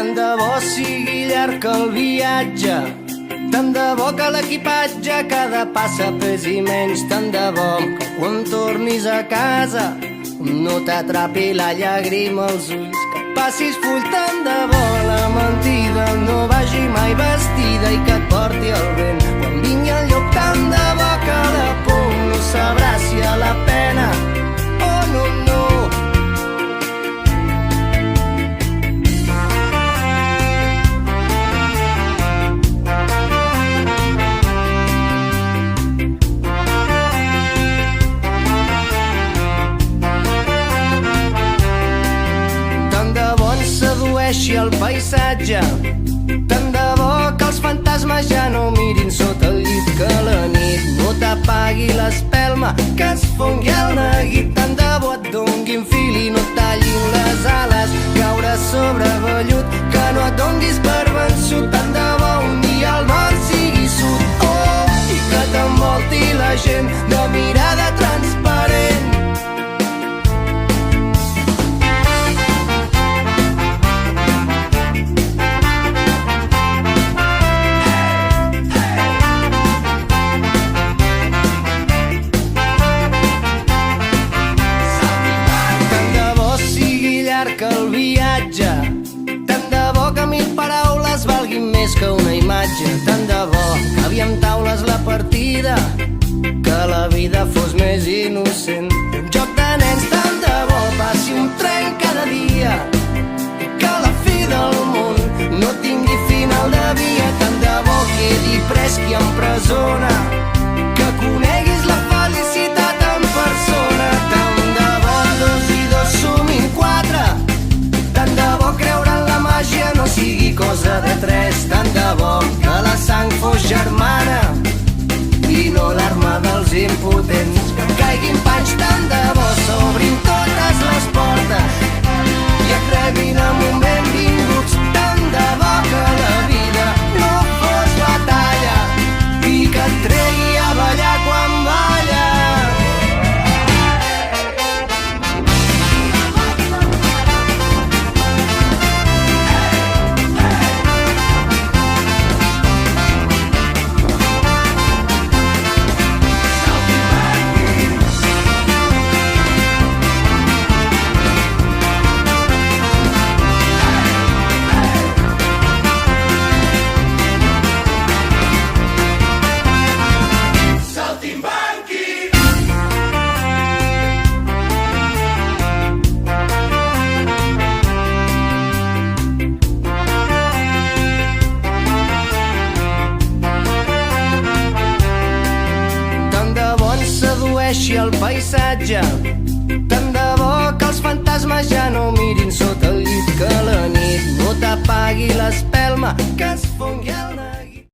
Tant de bo sigui llarg el viatge, tant de bo que l'equipatge cada passa pesi menys, tant de bo que quan tornis a casa no t'atrapi la llàgrima als ulls, que passis full, tant de bo la mentida no vagi mai vestida i que et porti el vent quan vingui el llop, tant de bo que la por no sabrà si a la pena o no, no. Sedueixi el paisatge, tant de bo que els fantasmes ja no mirin sota el llit, que la nit no t'apagui l'espelma, que es fongui el neguit, tant de bo et donguin fil i no et tallin les ales, caure sobre vellut, que no et donguis per vençut, tant de bo un dia el nord sigui sud, oh, i que t'envolti la gent de mirada transparent. Que el viatge, tant de bo que 1000 paraules valguin més que una imatge, tant de bo que aviam taules la partida, que la vida fos més innocent, un joc de nens, tant de bo passi un tren cada dia, que la fi del món no tingui final de via, tant de bo quedi pres qui empresona, que coneguis la felicitat en persona, tant de bo 2 i 2 sumin 4, tant de bo creure en la màgia no sigui cosa de 3, tant de bo que la sang fos germana i no l'arma dels impotents, que caiguin panys, tant de bo s'obrin totes les portes i et rebin amb un benvinguts, tant de bo que la vida no fos batalla i que et tregui a ballar quan balla. Sedueixi el paisatge, tant de bo que els fantasmes ja no mirin sota el llit, que la nit no t'apagui l'espelma, que es fongui el